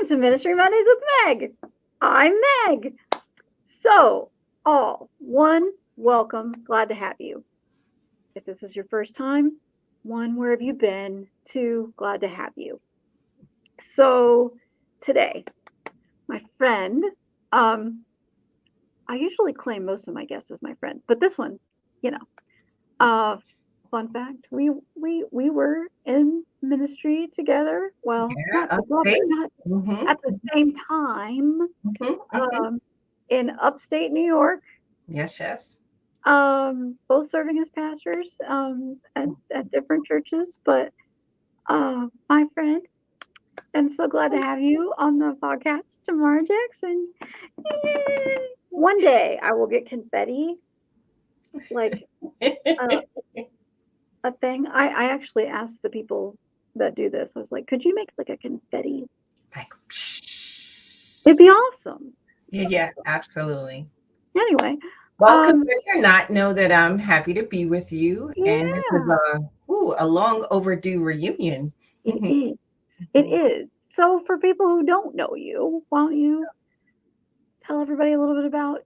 Welcome to Ministry Mondays with Meg. I'm Meg. So, one, welcome. Glad to have you. If this is your first time, one, where have you been? Two, glad to have you. So, today, my friend, I usually claim most of my guests as my friend, but this one, fun fact, we were in ministry together. Well, Yeah, upstate. not Mm-hmm, at the same time, mm-hmm, mm-hmm. in upstate New York, Yes, yes. both serving as pastors at different churches. But my friend, and so glad to have you on the podcast, Tamara Jackson. Yay! One day I will get confetti, like uh, a thing. I actually asked the people that do this. I was like, could you make like a confetti? Like, It'd be awesome. yeah, yeah, absolutely. Anyway, Well, um, confetti or not, know that I'm happy to be with you, and this is yeah, a long overdue reunion. it Mhm. is. It is. So for people who don't know you, why don't you tell everybody a little bit about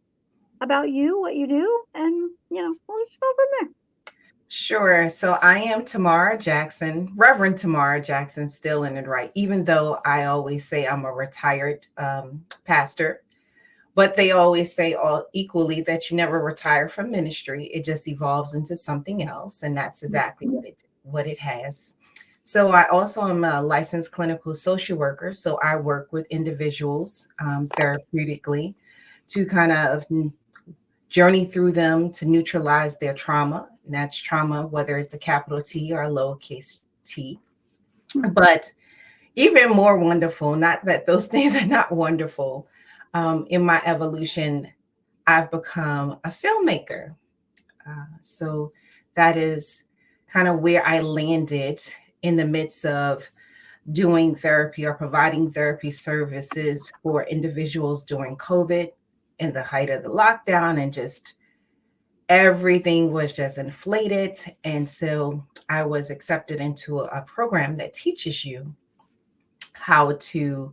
you, what you do, and we'll just go from there. Sure. So I am Tamara Jackson, Reverend Tamara Jackson, still in it right, even though I always say I'm a retired pastor. But they always say all equally that you never retire from ministry. It just evolves into something else. And that's exactly Mhm. what it has. So I also am a licensed clinical social worker. So I work with individuals therapeutically to kind of journey through them to neutralize their trauma. And that's trauma, whether it's a capital T or a lowercase t. But even more wonderful, not that those things are not wonderful, in my evolution, I've become a filmmaker. So that is kind of where I landed in the midst of doing therapy or providing therapy services for individuals during COVID in the height of the lockdown, and just everything was just inflated. And so I was accepted into a program that teaches you how to,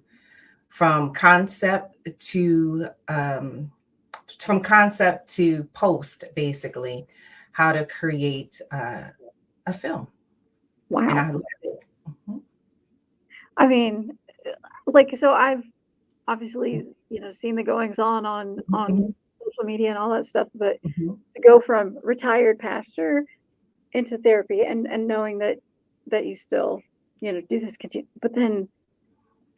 from concept to post, basically, how to create a film. And Wow. I love it. Mhm. I mean, like, so I've obviously seen the goings on Mhm. social media and all that stuff, but Mhm. to go from retired pastor into therapy and knowing that you still do this continue, but then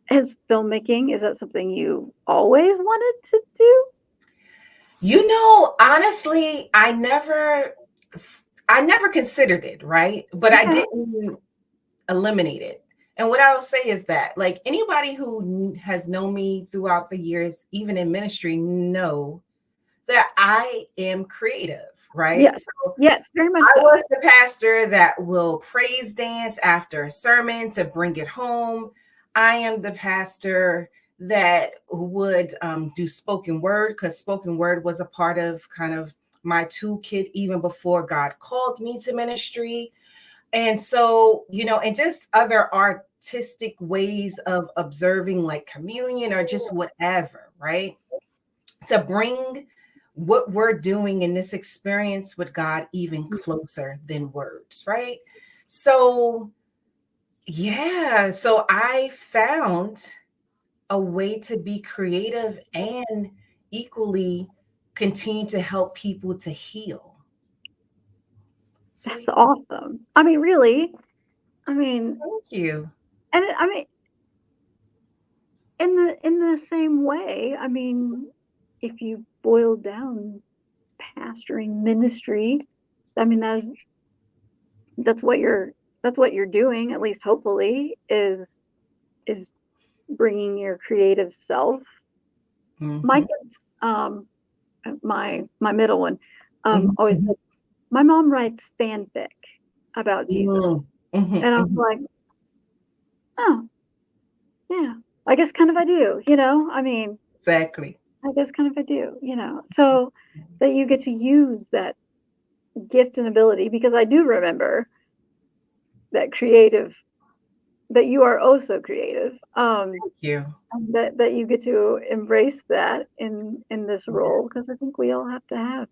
as filmmaking, is that something you always wanted to do? Honestly, I never considered it, right? But I Okay. didn't eliminate it. And what I will say is that, like, anybody who has known me throughout the years, even in ministry, know that I am creative, right? Yes. So Yes, very much I so. was the pastor that will praise dance after a sermon to bring it home. I am the pastor that would do spoken word, because spoken word was a part of kind of my toolkit even before God called me to ministry. And so, and just other artistic ways of observing, like communion or just whatever, right? To bring what we're doing in this experience with God even closer than words, right? So, yeah, so I found a way to be creative and equally continue to help people to heal. So, That's awesome. I mean, really, I mean, thank you. and I mean, in the same way, I mean, if you boil down pastoring ministry, I mean, that's what you're that's what you're doing, at least hopefully, is bringing your creative self. My Hmm. kids, my middle one, always Hmm. said, my mom writes fanfic about Jesus, Hmm. Hmm. and I'm Hmm. like, oh yeah, I guess kind of I do, I mean, Exactly. I guess kind of I do, so that you get to use that gift and ability, because I do remember that creative that you are oh so creative. Thank you. And that you get to embrace that in this role because I think we all have to have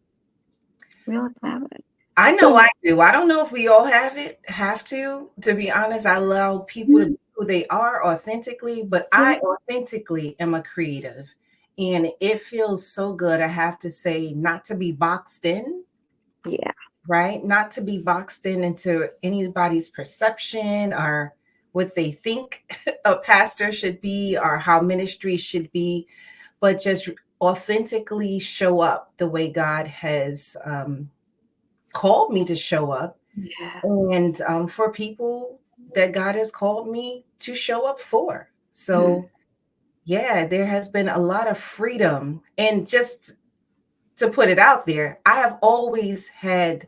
it. I know So I do. I don't know if we all have to be honest. I allow people to mhm, be who they are authentically, but yeah, I authentically am a creative. And it feels so good, I have to say, not to be boxed in, yeah, right? Not to be boxed in into anybody's perception or what they think a pastor should be or how ministry should be, but just authentically show up the way God has called me to show up, yeah, and for people that God has called me to show up for. mm, So, yeah, there has been a lot of freedom. And just to put it out there, I have always had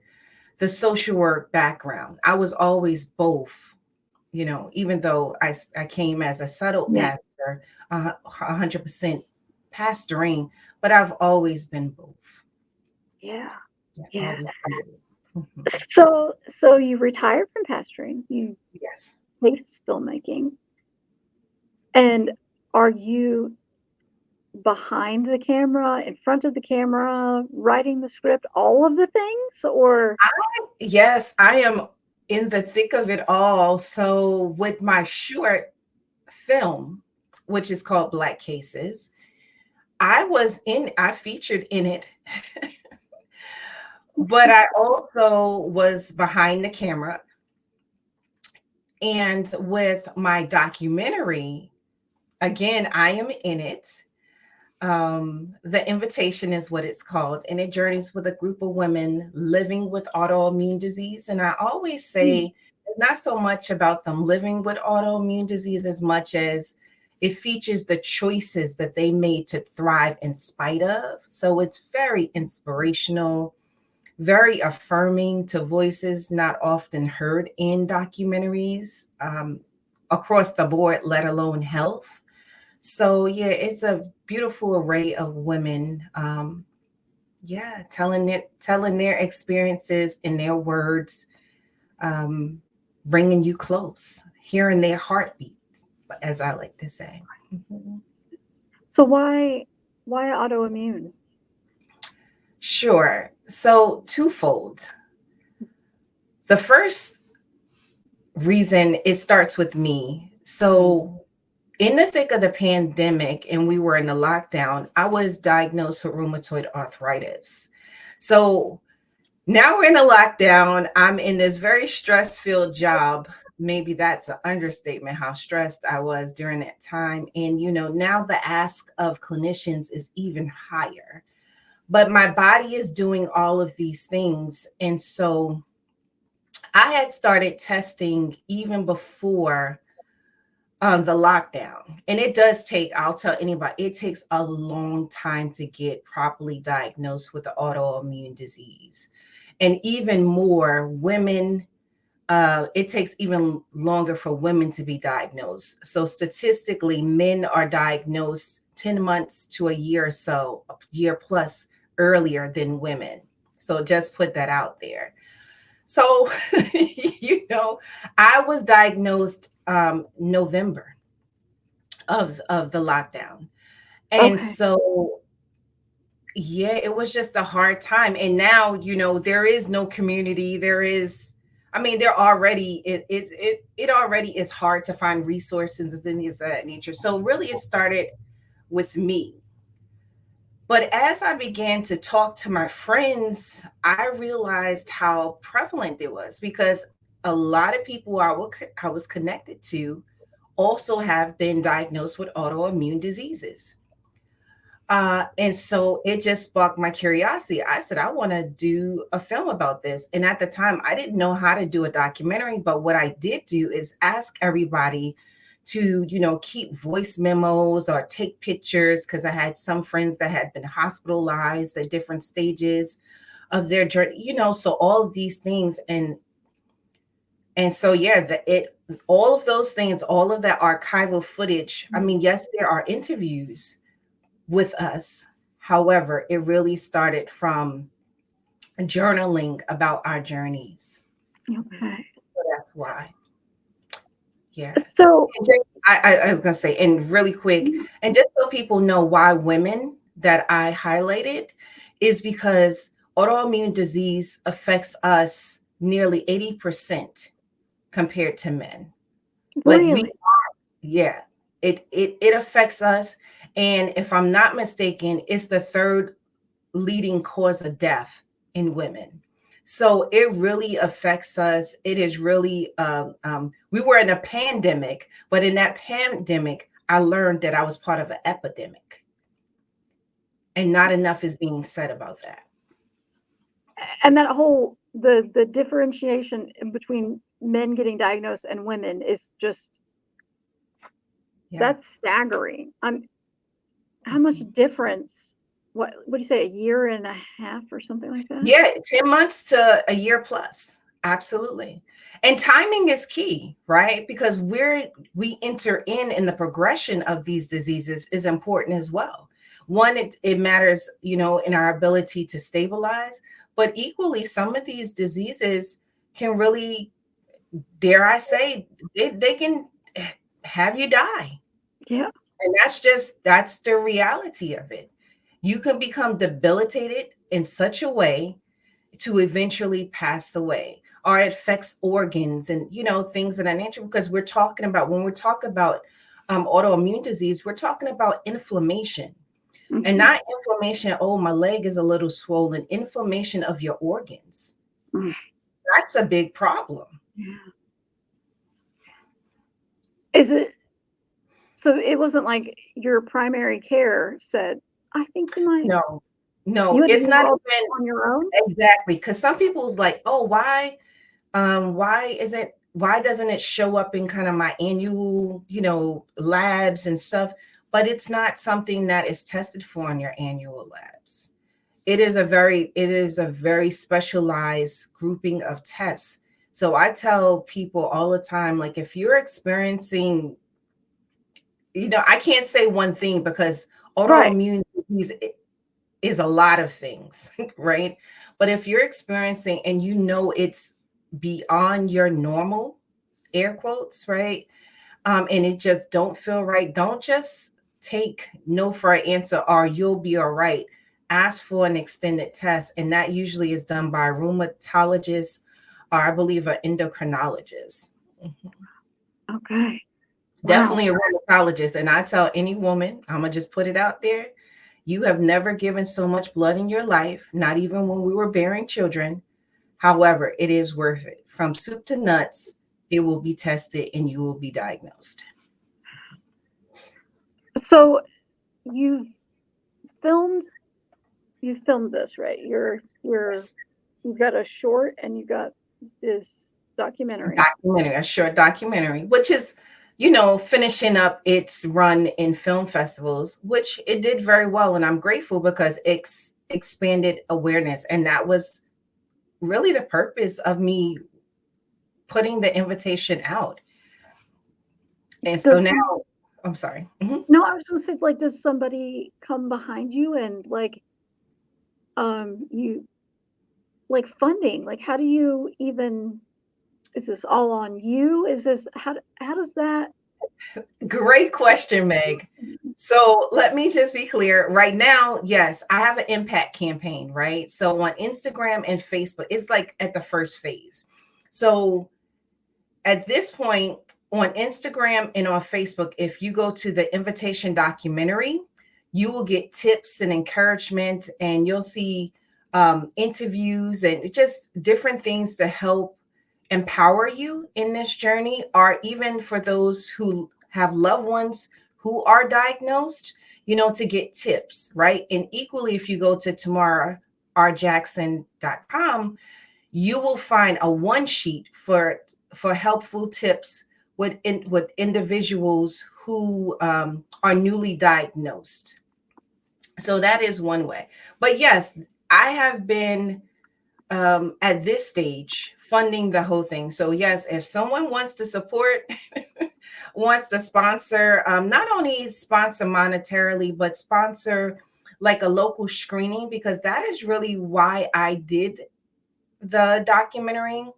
the social work background. I was always both, even though I came as a settled yeah, pastor, 100% pastoring, but I've always been both. yeah, Yeah, yeah. always been both. Mhm. So you retired from pastoring, you Yes. take filmmaking, and are you behind the camera, in front of the camera, writing the script, all of the things, or Yes, I am in the thick of it all. So, with my short film, which is called Black Cases, I featured in it, but I also was behind the camera. And with my documentary, again, I am in it. The Invitation is what it's called, and it journeys with a group of women living with autoimmune disease. And I always mm, say it's not so much about them living with autoimmune disease as much as it features the choices that they made to thrive in spite of. So it's very inspirational, very affirming to voices not often heard in documentaries, across the board, let alone health. So yeah, it's a beautiful array of women. Yeah, telling their experiences in their words, um, bringing you close, hearing their heartbeats, as I like to say. Mhm. so why autoimmune? Sure. So twofold. The first reason, it starts with me. Mm, So in the thick of the pandemic and we were in the lockdown, I was diagnosed with rheumatoid arthritis. So now we're in a lockdown. I'm in this very stress filled job. Maybe that's an understatement how stressed I was during that time. And, now the ask of clinicians is even higher. But my body is doing all of these things. And so I had started testing even before the lockdown. And it does take, I'll tell anybody, it takes a long time to get properly diagnosed with the autoimmune disease. And even more, women, it takes even longer for women to be diagnosed. So statistically, men are diagnosed 10 months to a year or so, a year plus earlier than women. So just put that out there. So, I was diagnosed November of the lockdown. And okay, so, yeah, it was just a hard time. And now, there is no community. I mean, there already it already is hard to find resources and things of that nature. So really it started with me. But as I began to talk to my friends, I realized how prevalent it was because a lot of people I was connected to also have been diagnosed with autoimmune diseases. And so it just sparked my curiosity. I said, I want to do a film about this. And at the time, I didn't know how to do a documentary, but what I did do is ask everybody to, keep voice memos or take pictures because I had some friends that had been hospitalized at different stages of their journey, so all of these things. And so yeah, all of those things, all of that archival footage. I mm, mean, yes, there are interviews with us. However, it really started from journaling about our journeys. okay. So that's why. Yeah. So, And I was gonna say, and really quick, and just so people know why women that I highlighted is because autoimmune disease affects us nearly 80% compared to men. Like we, really? yeah, it affects us. And if I'm not mistaken, it's the third leading cause of death in women. So it really affects us. It is really, we were in a pandemic, but in that pandemic, I learned that I was part of an epidemic, and not enough is being said about that. And that whole the differentiation in between men getting diagnosed and women is just Yeah. that's staggering. How much Mhm. difference? What do you say? A year and a half or something like that? Yeah, 10 months to a year plus. Absolutely. And timing is key, right? Because we enter in the progression of these diseases is important as well. One, it matters, in our ability to stabilize, but equally, some of these diseases can really, dare I say, they can have you die. Yeah. And that's the reality of it. You can become debilitated in such a way to eventually pass away, or it affects organs and things of that nature, because when we're talking about autoimmune disease, we're talking about inflammation, and Mhm. not inflammation, oh, my leg is a little swollen, inflammation of your organs. Mm. That's a big problem. Yeah. Is it so it wasn't like your primary care said, "I think you might." No, You no, had to it's do not all even on your own? exactly, because some people's like, oh, why doesn't it show up in kind of my annual, labs and stuff? But it's not something that is tested for in your annual labs. It is a very specialized grouping of tests. So I tell people all the time, like, if you're experiencing, I can't say one thing, because Right. autoimmune disease is a lot of things, right? But if you're experiencing and it's beyond your normal, air quotes, right? And it just don't feel right, don't just take no for an answer or you'll be all right. Ask for an extended test. And that usually is done by a rheumatologist, or I believe an endocrinologist. Mhm. Okay. Wow. Definitely a rheumatologist. And I tell any woman, I'm going to just put it out there, you have never given so much blood in your life, not even when we were bearing children. However, it is worth it. From soup to nuts, it will be tested and you will be diagnosed. So you filmed you filmed this, right? Yes. You've got a short and you got this documentary. Documentary, a short documentary, which is, finishing up its run in film festivals, which it did very well. And I'm grateful because it's expanded awareness. And that was really the purpose of me putting the invitation out. And so Does now, some I'm sorry. Mhm. No, I was gonna say, like, does somebody come behind you and like you like funding? Like how do you even is this all on you? Is this how does that Great question, Meg. So let me just be clear. Right now, yes, I have an impact campaign, right? So on Instagram and Facebook, it's like at the first phase. So at this point, on Instagram and on Facebook, if you go to the invitation documentary, you will get tips and encouragement, and you'll see interviews and just different things to help empower you in this journey, or even for those who have loved ones who are diagnosed, to get tips, right? And equally, if you go to tamararjackson.com, you will find a one sheet for helpful tips with individuals who are newly diagnosed. So that is one way. But yes, I have been at this stage funding the whole thing. So yes, if someone wants to support, wants to sponsor, not only sponsor monetarily, but sponsor like a local screening, because that is really why I did the documentary.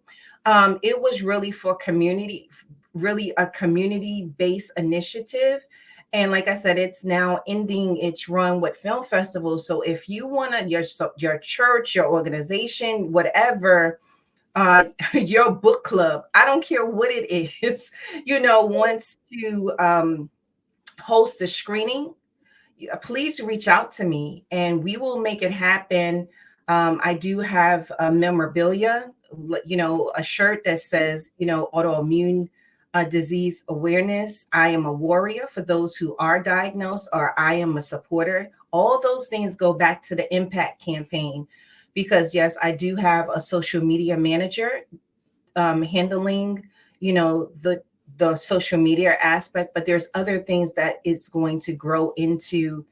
It was really for community, really a community-based initiative. And like I said, it's now ending its run with film festivals. So if you want to, your church, your organization, whatever, your book club, I don't care what it is, wants to host a screening, please reach out to me and we will make it happen. I do have a memorabilia, a shirt that says, autoimmune disease awareness. I am a warrior for those who are diagnosed, or I am a supporter. All those things go back to the impact campaign because, yes, I do have a social media manager handling, the social media aspect, but there's other things that it's going to grow into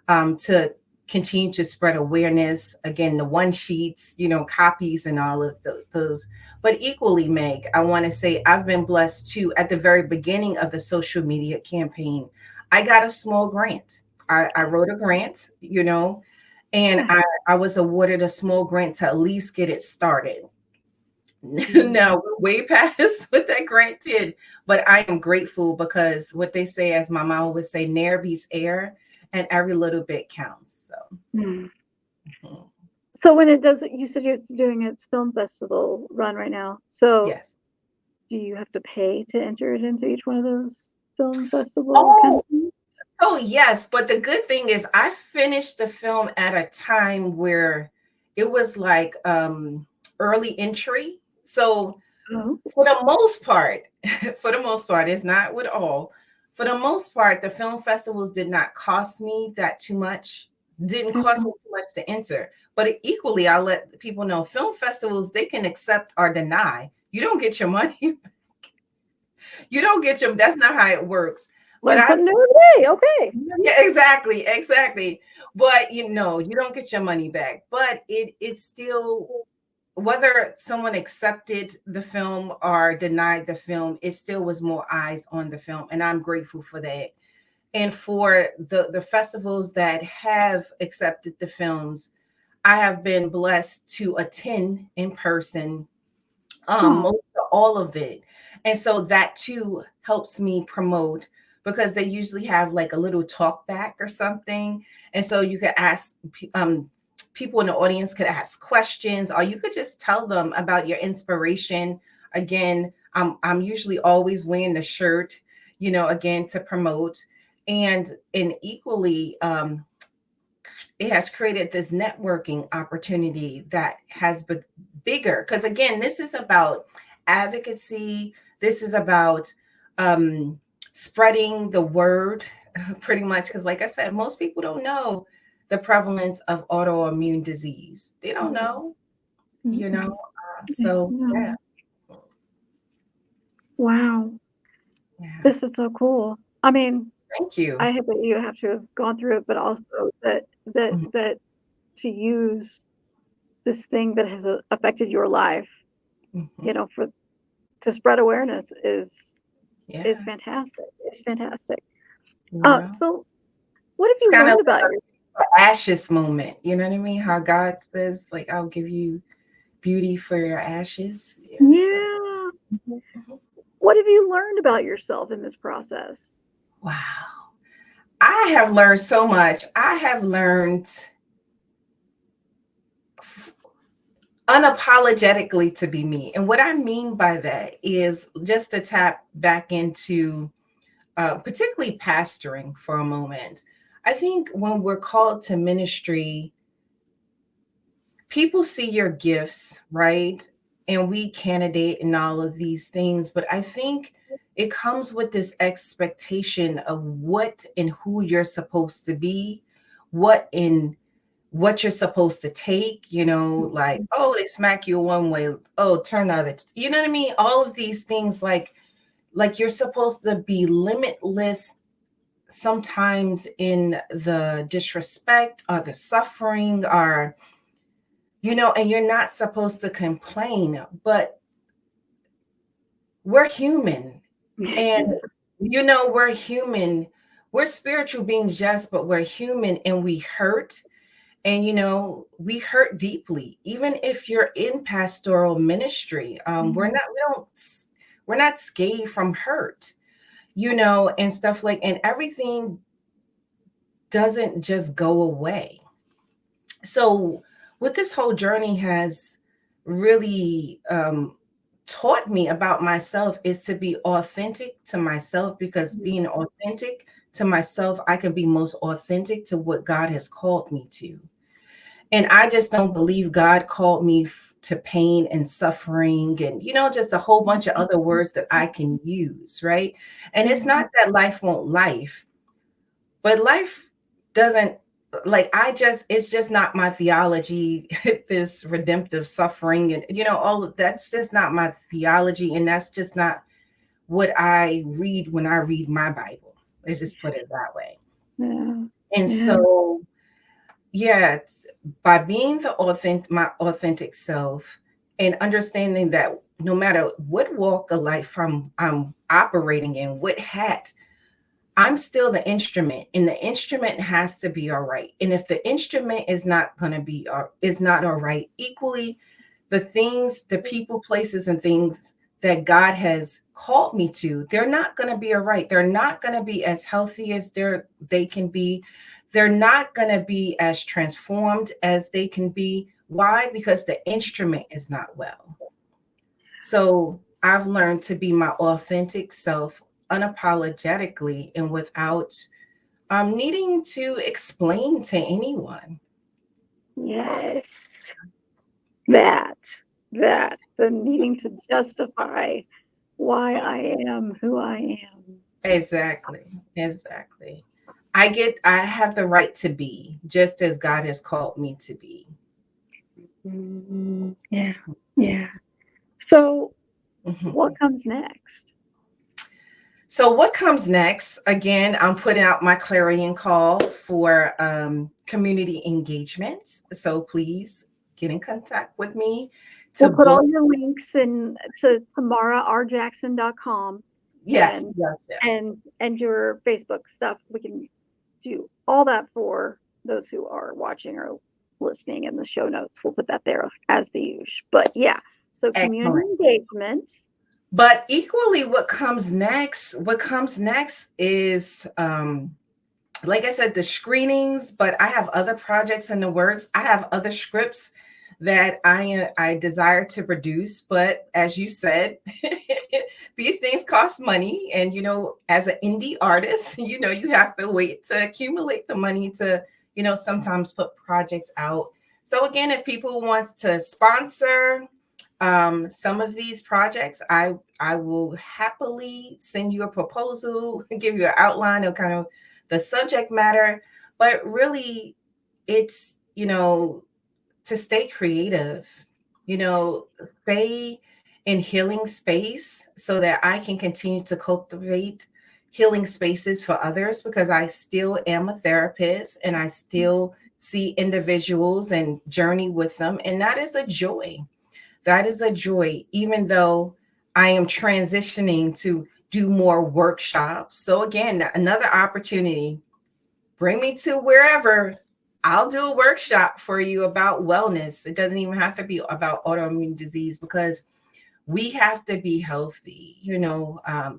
to continue to spread awareness. Again, the one sheets, copies and all of those. But equally, Meg, I want to say I've been blessed too. At the very beginning of the social media campaign, I got a small grant. I wrote a grant, and Yeah. I was awarded a small grant to at least get it started. Mm. Now we're way past what that grant did, but I am grateful because what they say, as my mom would say, "Ne'er beats air," and every little bit counts. So, Mm. mhm. So when it does, you said it's doing its film festival run right now. So Yes. do you have to pay to enter it into each one of those film festival kind Oh, of things? so yes, but the good thing is I finished the film at a time where it was like early entry. So Oh, for the most part, for the most part, it's not with all. For the most part, the film festivals did not cost me that too much. Didn't cost okay. me too much to enter. But equally, I'll let people know film festivals, they can accept or deny. You don't get your money. You don't get your, that's not how it works. But Learn I, something new every day. Okay. yeah, exactly, exactly. But you don't get your money back. But it's still, whether someone accepted the film or denied the film, it still was more eyes on the film, and I'm grateful for that. And for the festivals that have accepted the films, I have been blessed to attend in person, Oh, most of all of it. And so that too helps me promote because they usually have like a little talk back or something. And so you could ask people in the audience could ask questions, or you could just tell them about your inspiration. Again, I'm usually always wearing the shirt, again to promote. And equally, it has created this networking opportunity that has been bigger because again, this is about advocacy. This is about um, spreading the word pretty much because like I said, most people don't know the prevalence of autoimmune disease. They don't know, mm-mm. Yeah, so yeah. no. Wow. Yeah, This is so cool. I mean, thank you. I hate that you have to have gone through it, but also Mhm, that to use this thing that has affected your life, mhm. for to spread awareness is Yeah, fantastic. It's fantastic. you know So what have it's you kind of learned like about your a ashes moment, you know what I mean? How God says like, I'll give you beauty for your ashes. Yeah. So, Yeah. mhm, mhm. What have you learned about yourself in this process? Wow. I have learned so much. I have learned f- unapologetically to be me. And what I mean by that is just to tap back into particularly pastoring for a moment. I think when we're called to ministry, people see your gifts, right? And we candidate and all of these things. But I think it comes with this expectation of what and who you're supposed to be, what in what you're supposed to take, like, oh, they smack you one way, oh, turn the other. You know what I mean? All of these things like you're supposed to be limitless sometimes in the disrespect or the suffering or and you're not supposed to complain, but we're human. And, we're human. We're spiritual beings, yes, but we're human and we hurt. And, we hurt deeply. Even if you're in pastoral ministry, we're not scathed from hurt, and stuff like, and everything doesn't just go away. So what this whole journey has really taught me about myself is to be authentic to myself, because being authentic to myself, I can be most authentic to what God has called me to. And I just don't believe God called me to pain and suffering and, just a whole bunch of other words that I can use, right? And it's not that life won't life, but life doesn't, like, it's just not my theology, this redemptive suffering and, all of that's just not my theology. And that's just not what I read when I read my Bible. Let's just put it that way. Yeah. And Yeah. so, yeah, by being my authentic self, and understanding that no matter what walk of life I'm operating in, what hat, I'm still the instrument, and the instrument has to be all right. And if the instrument is not going to be is not all right, equally, the things, the people, places, and things that God has called me to, they're not going to be all right. They're not going to be as healthy as they can be. They're not going to be as transformed as they can be. Why? Because the instrument is not well. So I've learned to be my authentic self unapologetically and without needing to explain to anyone. Yes. That, the needing to justify why I am who I am. Exactly. Exactly. I have the right to be just as God has called me to be. Yeah. Yeah. So, Mhm. what comes next? So what comes next? Again, I'm putting out my clarion call for community engagements. So please get in contact with me to We'll put book. all your links in to tamararjackson.com Yes, and yes, yes. your Facebook stuff. We can do all that for those who are watching or listening in the show notes. We'll put that there as the usual. But yeah, so community Excellent. engagement. But equally, what comes next is, like I said, the screenings, but I have other projects in the works. I have other scripts that I desire to produce, but as you said, these things cost money, and as an indie artist, you have to wait to accumulate the money to, sometimes put projects out. So again, if people wants to sponsor some of these projects, I will happily send you a proposal, give you an outline of kind of the subject matter, but really it's, to stay creative, stay in healing space so that I can continue to cultivate healing spaces for others, because I still am a therapist and I still see individuals and journey with them. And that is a joy. That is a joy, even though I am transitioning to do more workshops. So, again, another opportunity. Bring me to wherever. I'll do a workshop for you about wellness. It doesn't even have to be about autoimmune disease, because we have to be healthy.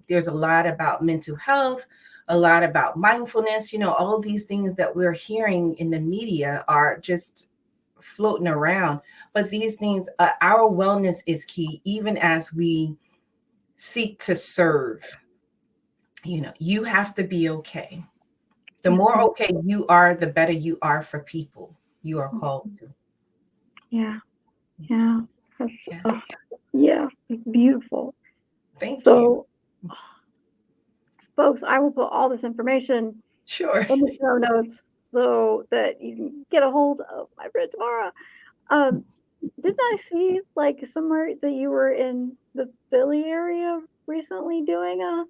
There's a lot about mental health, a lot about mindfulness. All these things that we're hearing in the media are just floating around. But these things, our wellness is key, even as we seek to serve. You have to be okay. The more Mhm. okay you are, the better you are for people you are called to. Yeah. Yeah. That's Yeah. yeah, it's beautiful. Thank you. So, folks, I will put all this information Sure. in the show notes so that you can get a hold of my friend Tamara. Um, didn't I see like somewhere that you were in the Philly area recently doing a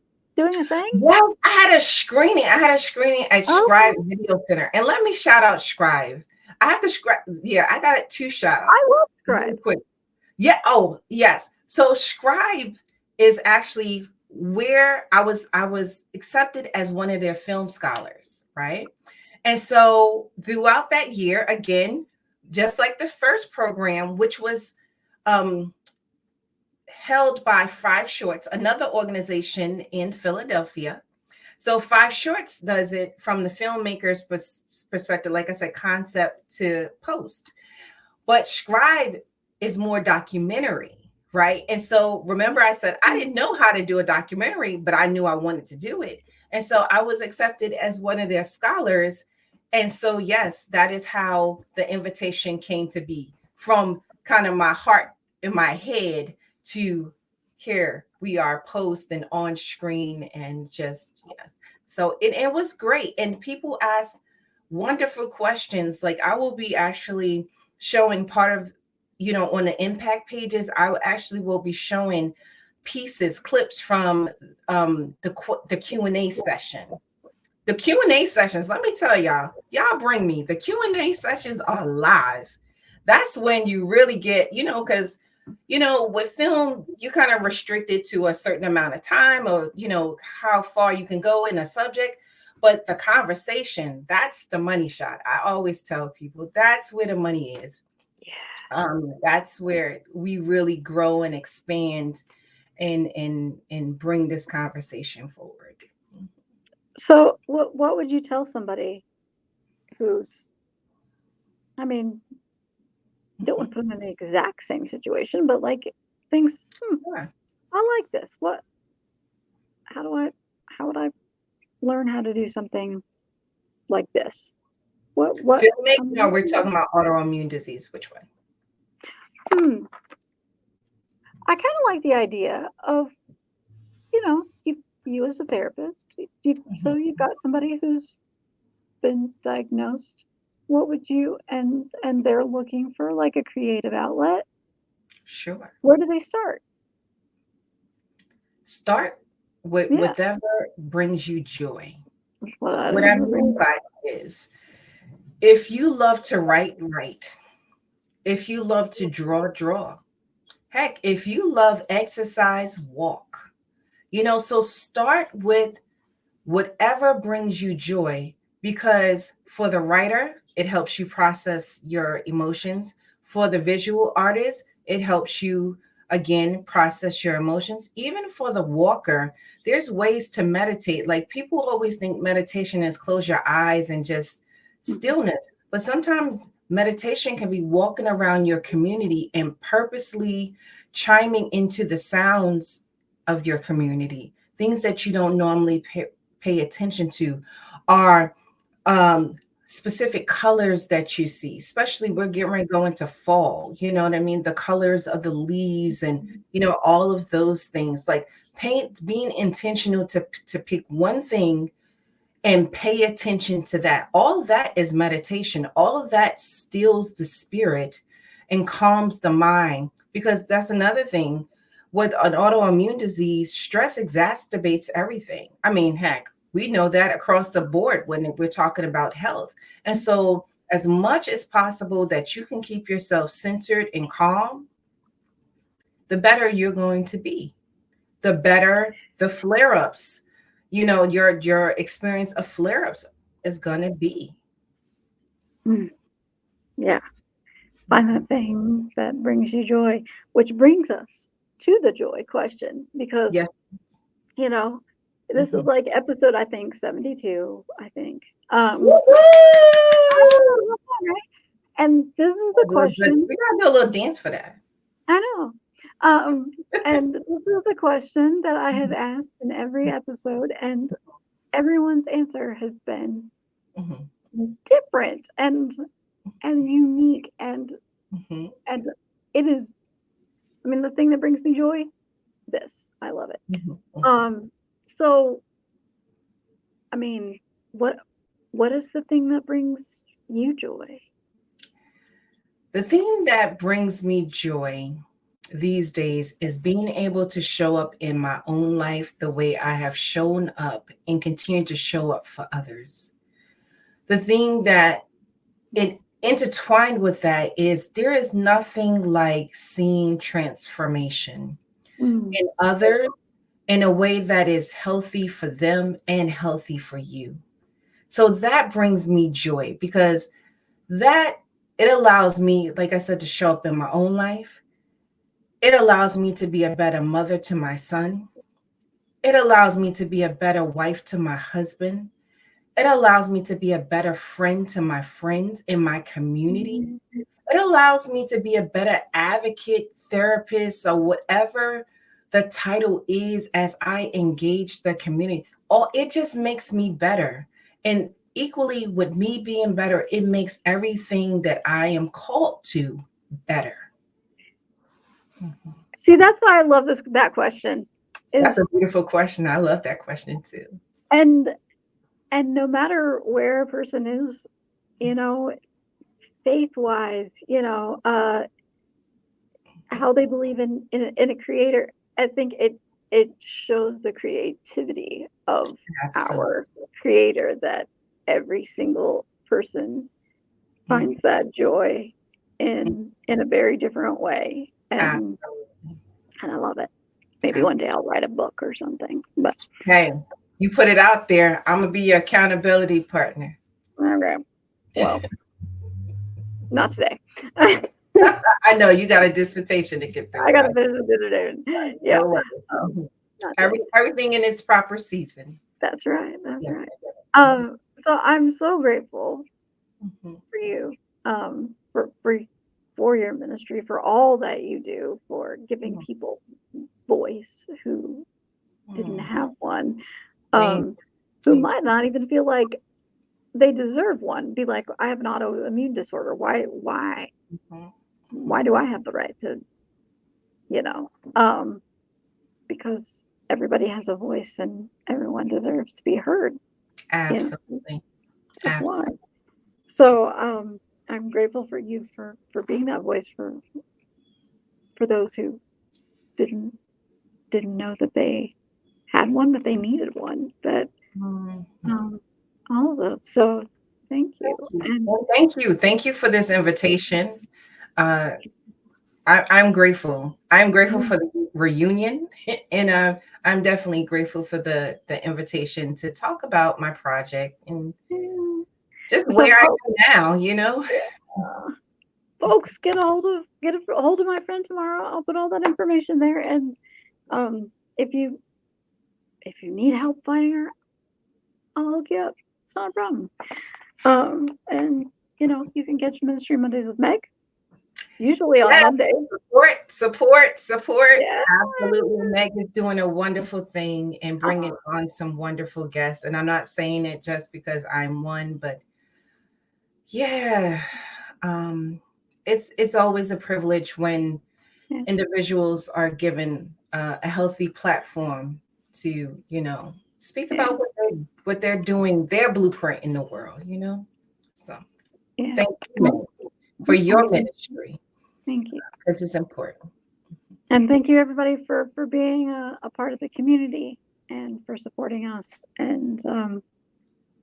thing? Well, I had a screening at Scribe Okay, Video Center. And let me shout out Scribe. I have to Scribe. Yeah, I got two shout I outs love really Scribe. quick. Yeah. Oh, yes. So Scribe is actually where I was accepted as one of their film scholars, right? And so throughout that year, again, just like the first program, which was um held by Five Shorts, another organization in Philadelphia. So Five Shorts does it from the filmmaker's perspective, like I said, concept to post. But Scribe is more documentary, right? And so remember, I said I didn't know how to do a documentary, but I knew I wanted to do it. And so I was accepted as one of their scholars. And so, yes, that is how the invitation came to be, from kind of my heart in my head to here we are post and on screen, and just, yes. So it was great. And people ask wonderful questions. Like I will be actually showing part of, on the impact pages, I actually will be showing pieces, clips from the Q&A session. The Q&A sessions, let me tell y'all bring me. The Q&A sessions are live. That's when you really get, because, with film, you kind of restricted to a certain amount of time, or, how far you can go in a subject. But the conversation, that's the money shot. I always tell people that's where the money is. That's where we really grow and expand and bring this conversation forward. So, what would you tell somebody who's, I mean, don't want to put them in the exact same situation, but like thinks, Yeah. I like this. How do I, how would I learn how to do something like this? What, Filmmaking, no, we're talking about autoimmune disease. Which one? hmm, I kind of like the idea of, you as a therapist, so you've got somebody who's been diagnosed. What would you, and they're looking for like a creative outlet. Sure. Where do they start? Start with Yeah. whatever brings you joy. What I Whatever brings. mean by it is, if you love to write, write. If you love to draw, draw. Heck, if you love exercise, walk. So start with whatever brings you joy, because for the writer, it helps you process your emotions. For the visual artist, it helps you again process your emotions. Even for the walker, there's ways to meditate. Like people always think meditation is close your eyes and just stillness, but sometimes meditation can be walking around your community and purposely chiming into the sounds of your community, things that you don't normally pay attention to are specific colors that you see, especially we're getting ready to go into fall, you know what I mean? The colors of the leaves and, all of those things, like being intentional to pick one thing and pay attention to that. All of that is meditation. All of that stills the spirit and calms the mind, because that's another thing with an autoimmune disease. Stress exacerbates everything. I mean, heck, we know that across the board when we're talking about health. And so as much as possible that you can keep yourself centered and calm, the better you're going to be, the better the flare-ups, your experience of flare-ups is going to be. Yeah. Find that thing that brings you joy, which brings us to the joy question, because, Yes. this is Mhm. like episode, I think, 72, I think. Woo-hoo! And this is the question. We gotta do a little dance for that. I know. And this is the question that I have asked in every episode, and everyone's answer has been Mhm. different and unique, Mhm. and it is, I mean, the thing that brings me joy, this. I love it. Mhm. Mhm. Um, so I mean, what what is the thing that brings you joy? The thing that brings me joy these days is being able to show up in my own life the way I have shown up and continue to show up for others. The thing that it intertwined with that is there is nothing like seeing transformation Mm, in others in a way that is healthy for them and healthy for you. So that brings me joy, because that it allows me, like I said, to show up in my own life. It allows me to be a better mother to my son. It allows me to be a better wife to my husband. It allows me to be a better friend to my friends in my community. Mhm. It allows me to be a better advocate, therapist, or whatever the title is as I engage the community. Or it just makes me better. And equally, with me being better, it makes everything that I am called to better. Mhm. See, that's why I love that question. That's Is a beautiful question. I love that question too. and no matter where a person is, you know, faith wise, how they believe in a creator, I think it shows the creativity of Absolutely. our creator that every single person Mhm. finds that joy in a very different way, Absolutely. and I love it. Maybe one day I'll write a book or something, but Hey, you put it out there. I'm gonna be your accountability partner. okay. Well, not today. I know you got a dissertation to get through, I gotta right? finish the dinner. Yeah, No worries. um, Mhm. not today. Everything in its proper season. That's right. That's Yes, right. yes. Mhm. So I'm so grateful Mhm. for you, for your ministry, for all that you do, for giving Mhm. people voice who didn't Mhm. have one, Thank, um, who thank might not even feel like they deserve one. Be like, I have an autoimmune disorder. you. Mhm. Why Mhm. do I have the right to, you know? Um, because everybody has a voice and everyone deserves to be heard. Absolutely. It's just why. Absolutely. So I'm grateful for you for being that voice for those who didn't know that they had one, that they needed one, that Mhm. um, all of those. So thank you. Thank you. And Well, thank you. Thank you for this invitation. Uh, I'm grateful. I'm grateful yeah, for the reunion, and I'm definitely grateful for the invitation to talk about my project and yeah. just So where I am now. You know. uh, folks, get a hold of my friend tomorrow. I'll put all that information there. And um, if you need help finding her, I'll hook you up. It's not a problem. And you can catch Ministry Mondays with Meg, usually on Yes, Monday. support, support, support. Yeah. Absolutely, Meg is doing a wonderful thing and bringing Oh, on some wonderful guests. And I'm not saying it just because I'm one, but yeah, um, it's always a privilege when yeah, individuals are given a healthy platform to speak yeah, about what they're doing, their blueprint in the world. So yeah. thank you, Meg, Well, for your thank ministry you. because it's important. And thank you everybody for being a part of the community and for supporting us. And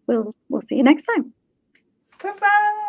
we'll see you next time. Bye bye.